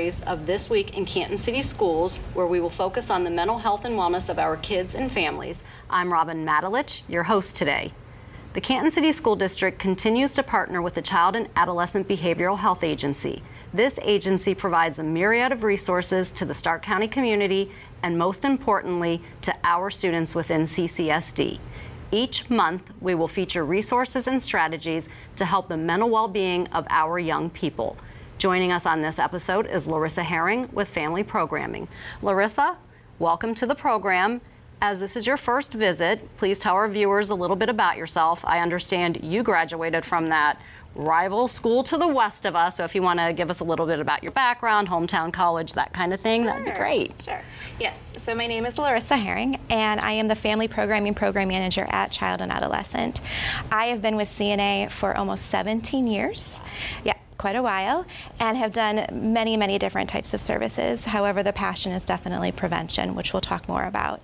Of This Week in Canton City Schools, where we will focus on the mental health and wellness of our kids and families. I'm Robin Matalich, your host today. The Canton City School District continues to partner with the Child and Adolescent Behavioral Health Agency. This agency provides a myriad of resources to the Stark County community and, most importantly, to our students within CCSD. Each month, we will feature resources and strategies to help the mental well-being of our young people. Joining us on this episode is Larissa Haring with Family Programming. Larissa, welcome to the program. As this is your first visit, please tell our viewers a little bit about yourself. I understand you graduated from that rival school to the west of us, so if you want to give us a little bit about your background, hometown college, that kind of thing, that'd be great. Sure. Yes. So my name is Larissa Haring, and I am the Family Programming Program Manager at Child and Adolescent. I have been with CNA for almost 17 years. Yeah. Quite a while, and have done many, many different types of services. However, the passion is definitely prevention, which we'll talk more about.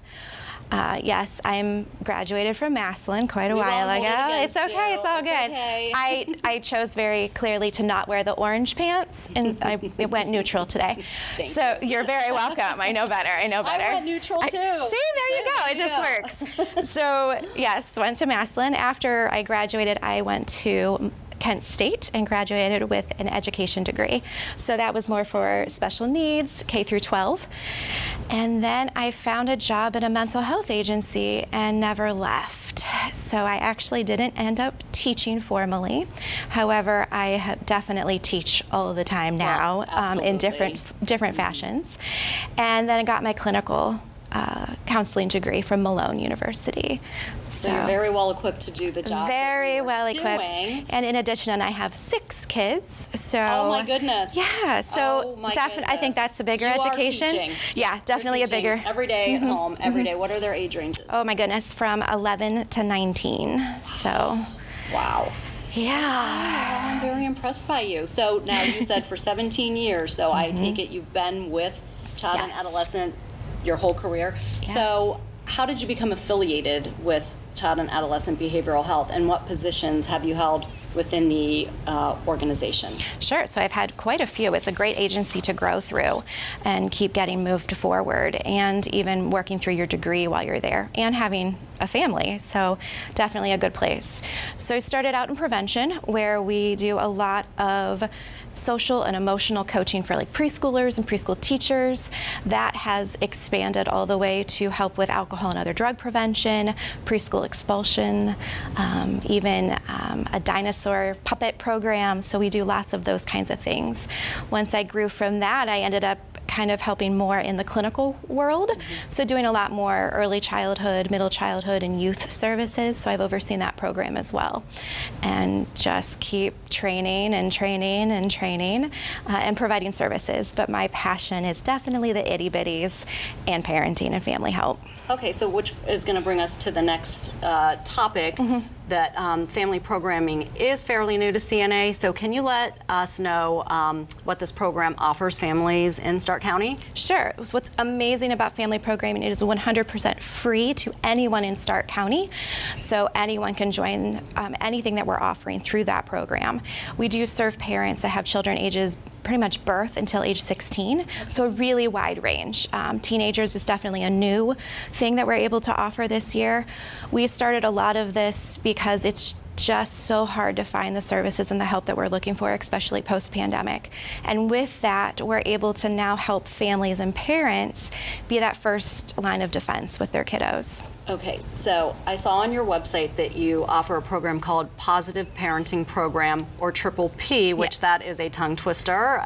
Yes, I'm graduated from Massillon quite a while ago. It's okay, it's all good. Okay. I chose very clearly to not wear the orange pants, and it went neutral today. So you're very welcome. I know better. I went neutral too. See, there you go. It just works. So yes, went to Massillon. After I graduated, I went to Kent State and graduated with an education degree. So that was more for special needs, K through 12. And then I found a job at a mental health agency and never left. So I actually didn't end up teaching formally. However, I definitely teach all the time now in different fashions. And then I got my clinical counseling degree from Malone University. So you're very well equipped to do the job. Very well equipped. And in addition, I have 6 kids. So oh my goodness. Yeah. So definitely, I think that's a bigger education. Teaching. Yeah, definitely a bigger. Every day at home, every day. What are their age ranges? Oh my goodness, from 11 to 19. So. Wow. Yeah. I'm very impressed by you. So now you said for 17 years. So I take it you've been with child and adolescent your whole career. Yeah. So how did you become affiliated with Child and Adolescent Behavioral Health, and what positions have you held within the organization? Sure. So I've had quite a few. It's a great agency to grow through and keep getting moved forward, and even working through your degree while you're there and having a family. So definitely a good place. So I started out in prevention, where we do a lot of social and emotional coaching for like preschoolers and preschool teachers. That has expanded all the way to help with alcohol and other drug prevention, preschool expulsion, even a dinosaur puppet program. So we do lots of those kinds of things. Once I grew from that, I ended up kind of helping more in the clinical world. So doing a lot more early childhood, middle childhood, and youth services. So I've overseen that program as well. And just keep training and training and training and providing services. But my passion is definitely the itty bitties and parenting and family help. Okay, so which is going to bring us to the next topic, that family programming is fairly new to CNA. So can you let us know what this program offers families in Stark County? Sure. So what's amazing about family programming, it is 100% free to anyone in Stark County. So anyone can join anything that we're offering through that program. We do serve parents that have children ages pretty much birth until age 16, so a really wide range. Teenagers is definitely a new thing that we're able to offer this year. We started a lot of this because it's just so hard to find the services and the help that we're looking for, especially post-pandemic. And with that, we're able to now help families and parents be that first line of defense with their kiddos. Okay, so I saw on your website that you offer a program called Positive Parenting Program, or Triple P, which that is a tongue twister.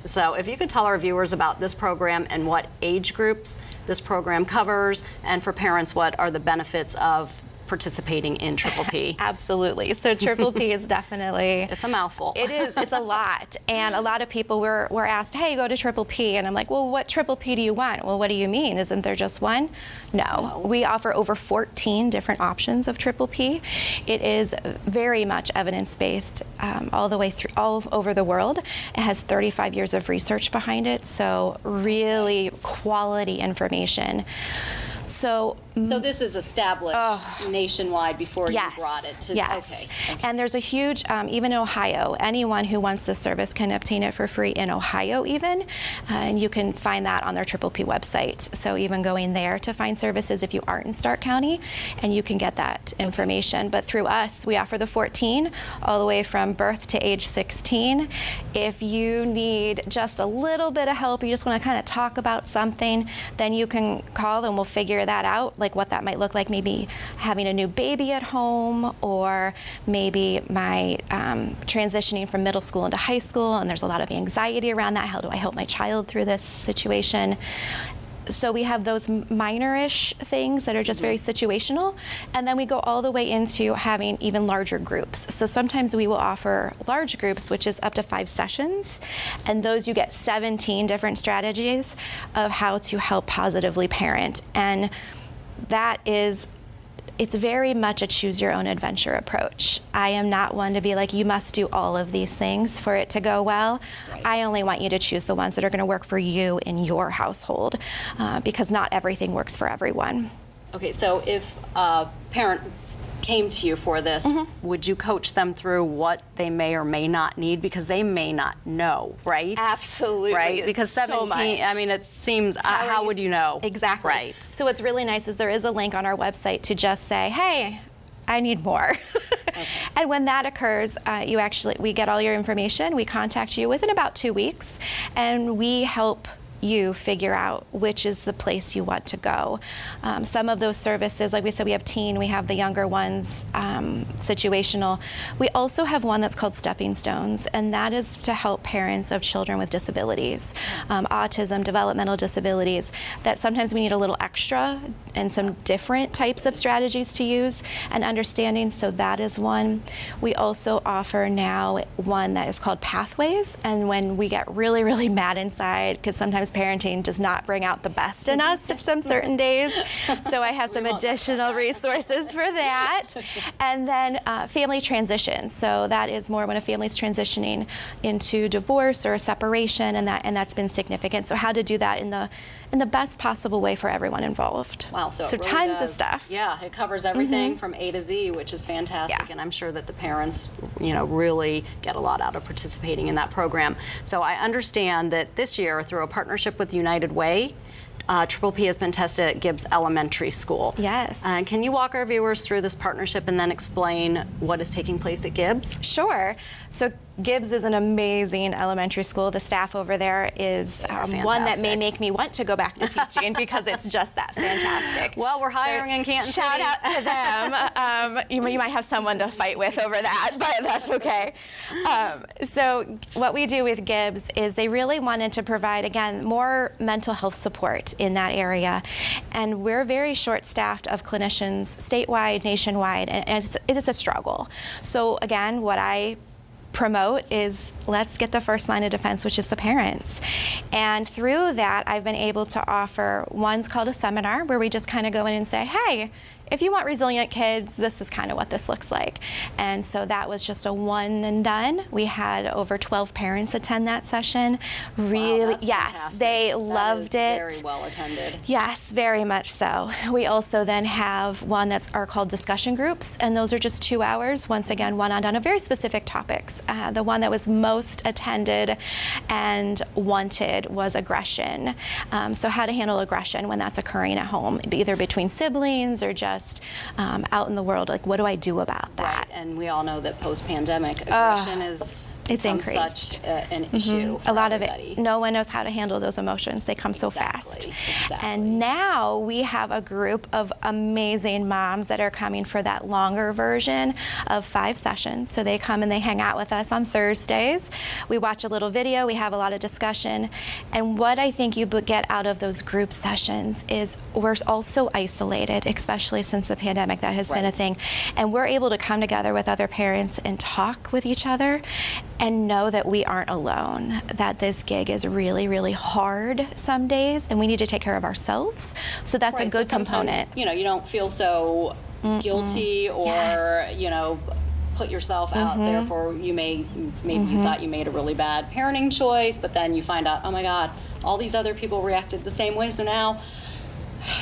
So if you could tell our viewers about this program and what age groups this program covers, and for parents, what are the benefits of participating in Triple P? Absolutely. So Triple P is definitely... It's a mouthful. It is. It's a lot. And a lot of people were asked, hey, go to Triple P. And I'm like, well, what Triple P do you want? Well, what do you mean? Isn't there just one? No. We offer over 14 different options of Triple P. It is very much evidence-based all the way through, all over the world. It has 35 years of research behind it, so really quality information. So So this is established nationwide before you brought it to. Yes. Okay. And there's a huge, even in Ohio, anyone who wants this service can obtain it for free in Ohio even. And you can find that on their Triple P website. So even going there to find services if you aren't in Stark County, and you can get that information. But through us, we offer the 14 all the way from birth to age 16. If you need just a little bit of help, you just want to kind of talk about something, then you can call and we'll figure that out, like what that might look like, maybe having a new baby at home, or maybe my transitioning from middle school into high school, and there's a lot of anxiety around that. How do I help my child through this situation? So we have those minor-ish things that are just very situational, and then we go all the way into having even larger groups. So sometimes we will offer large groups, which is up to 5 sessions, and those you get 17 different strategies of how to help positively parent. And that is, it's very much a choose your own adventure approach. I am not one to be like, you must do all of these things for it to go well. Right. I only want you to choose the ones that are going to work for you in your household, because not everything works for everyone. Okay, so if a parent came to you for this, would you coach them through what they may or may not need? Because they may not know, right? Absolutely. Right? Because 17, so I mean, it seems, how would you know? Exactly. Right. So what's really nice is there is a link on our website to just say, hey, I need more. Okay. And when that occurs, we get all your information, we contact you within about 2 weeks, and we help you figure out which is the place you want to go. Some of those services, like we said, we have teen, we have the younger ones, situational. We also have one that's called Stepping Stones, and that is to help parents of children with disabilities, autism, developmental disabilities, that sometimes we need a little extra and some different types of strategies to use and understanding, so that is one. We also offer now one that is called Pathways, and when we get really, really mad inside, because sometimes parenting does not bring out the best in us some certain days. So I have some additional resources for that. And then family transition. So that is more when a family's transitioning into divorce or a separation, and that's been significant. So how to do that in the best possible way for everyone involved. Wow, so it really tons does. Of stuff. Yeah, it covers everything from A to Z, which is fantastic. Yeah. And I'm sure that the parents, really get a lot out of participating in that program. So I understand that this year, through a partnership with United Way, Triple P has been tested at Gibbs Elementary School. Yes. Can you walk our viewers through this partnership and then explain what is taking place at Gibbs? Sure. So Gibbs is an amazing elementary school. The staff over there is one that may make me want to go back to teaching because it's just that fantastic. Well, we're hiring in Canton City. Shout out to them. You might have someone to fight with over that, but that's okay. So what we do with Gibbs is they really wanted to provide, again, more mental health support in that area. And we're very short-staffed of clinicians statewide, nationwide, and it is a struggle. So again, what I promote is let's get the first line of defense, which is the parents. And through that, I've been able to offer, one's called a seminar, where we just kind of go in and say, hey, if you want resilient kids, this is kind of what this looks like. And so that was just a one and done. We had over 12 parents attend that session. Really, wow, that's yes, fantastic. They loved it. Very well attended. Yes, very much so. We also then have one that's called discussion groups, and those are just 2 hours, once again, one-on-one, on very specific topics. The one that was most attended and wanted was aggression. So how to handle aggression when that's occurring at home, either between siblings or just out in the world. Like, what do I do about that? Right, and we all know that post-pandemic aggression is increased. Such an issue. A lot everybody. of it. No one knows how to handle those emotions. They come so fast. Exactly. And now we have a group of amazing moms that are coming for that longer version of 5 sessions. So they come and they hang out with us on Thursdays. We watch a little video. We have a lot of discussion. And what I think you get out of those group sessions is we're also isolated, especially since the pandemic. That has been a thing. And we're able to come together with other parents and talk with each other and know that we aren't alone, that this gig is really, really hard some days, and we need to take care of ourselves. So that's a good component. You don't feel so guilty or, put yourself out there for maybe you thought you made a really bad parenting choice, but then you find out, oh my God, all these other people reacted the same way, so now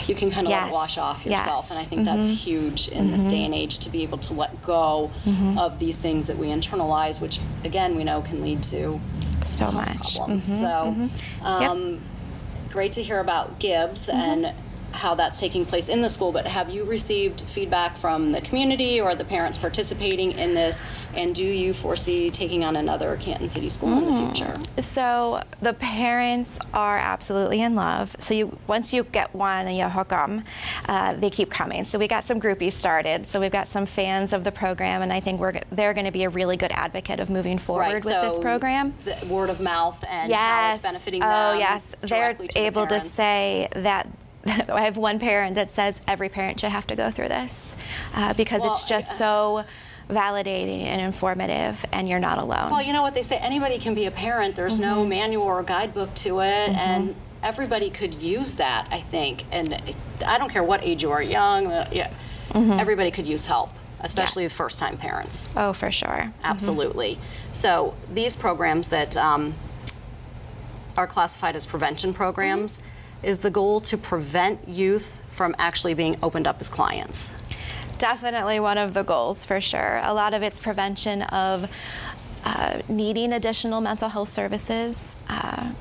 you can kind of let it Yes. wash off yourself. Yes. And I think that's huge in this day and age, to be able to let go of these things that we internalize, which again we know can lead to So health much. problems. So great to hear about Gibbs and how that's taking place in the school, but have you received feedback from the community or the parents participating in this, and do you foresee taking on another Canton City school in the future? So the parents are absolutely in love. So once you get one and you hook them, they keep coming. So we got some groupies started. So we've got some fans of the program, and I think they're going to be a really good advocate of moving forward with this program. The word of mouth and how it's benefiting them. Oh, yes. They're directly to the able to parents. say that. I have one parent that says every parent should have to go through this because it's just so validating and informative, and you're not alone. Well, you know what they say, anybody can be a parent. There's no manual or guidebook to it, and everybody could use that, I think. And I don't care what age you are, young, everybody could use help, especially with first-time parents. Oh, for sure. Absolutely. So these programs that are classified as prevention programs, is the goal to prevent youth from actually being opened up as clients? Definitely one of the goals, for sure. A lot of it's prevention of needing additional mental health services,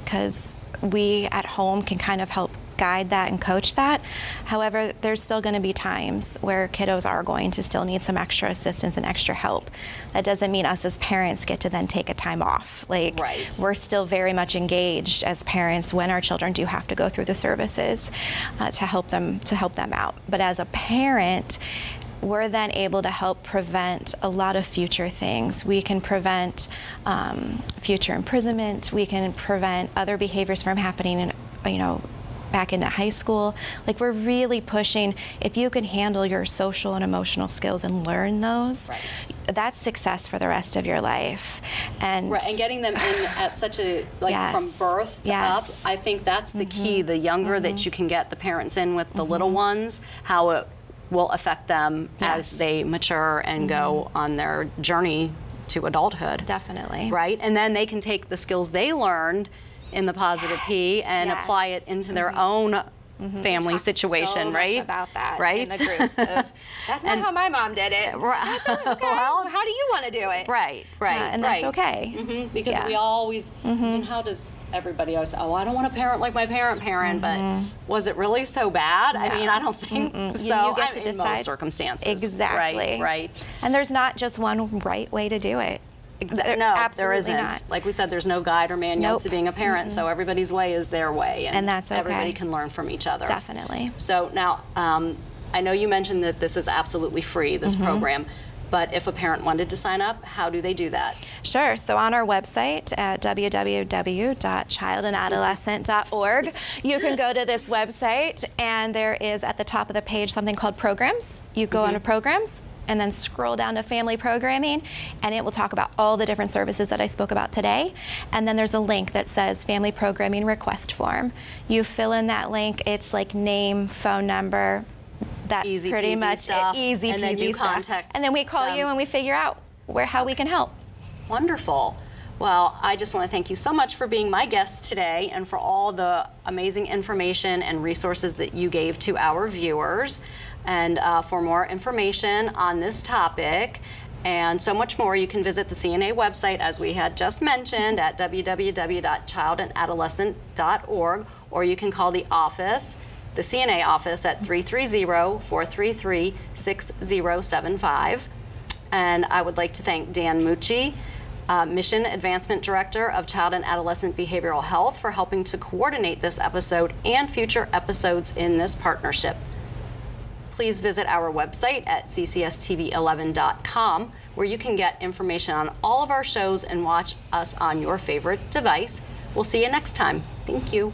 because we at home can kind of help guide that and coach that. However, there's still going to be times where kiddos are going to still need some extra assistance and extra help. That doesn't mean us as parents get to then take a time off. We're still very much engaged as parents when our children do have to go through the services to help them out. But as a parent, we're then able to help prevent a lot of future things. We can prevent future imprisonment. We can prevent other behaviors from happening back into high school. We're really pushing, if you can handle your social and emotional skills and learn those, that's success for the rest of your life. And getting them in at such a, from birth to up, I think that's the key. The younger that you can get the parents in with the little ones, how it will affect them as they mature and go on their journey to adulthood. Definitely. Right? And then they can take the skills they learned in the positive P and apply it into their own family situation, so right? Much about that right? in the groups of, that's not how my mom did it. That's okay. Well, how do you want to do it? Right. And that's okay. Because we always, and how does everybody always say, oh, I don't want to parent like my parent, but was it really so bad? No. I mean, I don't think so. You get to decide. In most circumstances. Exactly. Right. And there's not just one right way to do it. No, there isn't. Not. Like we said, there's no guide or manual to being a parent, so everybody's way is their way, and that's okay. Everybody can learn from each other. Definitely. So now, I know you mentioned that this is absolutely free, this program, but if a parent wanted to sign up, how do they do that? Sure. So on our website at www.childandadolescent.org, you can go to this website, and there is at the top of the page something called Programs. You go on to Programs, and then scroll down to Family Programming, and it will talk about all the different services that I spoke about today. And then there's a link that says Family Programming Request Form. You fill in that link. It's like name, phone number. That's easy pretty much stuff. Easy and peasy then you stuff. contact And then we call you and we figure out how we can help. Wonderful. Well, I just want to thank you so much for being my guest today and for all the amazing information and resources that you gave to our viewers. And for more information on this topic and so much more, you can visit the CNA website, as we had just mentioned, at www.childandadolescent.org, or you can call the office, the CNA office, at 330-433-6075. And I would like to thank Dan Mucci, Mission Advancement Director of Child and Adolescent Behavioral Health, for helping to coordinate this episode and future episodes in this partnership. Please visit our website at ccstv11.com, where you can get information on all of our shows and watch us on your favorite device. We'll see you next time. Thank you.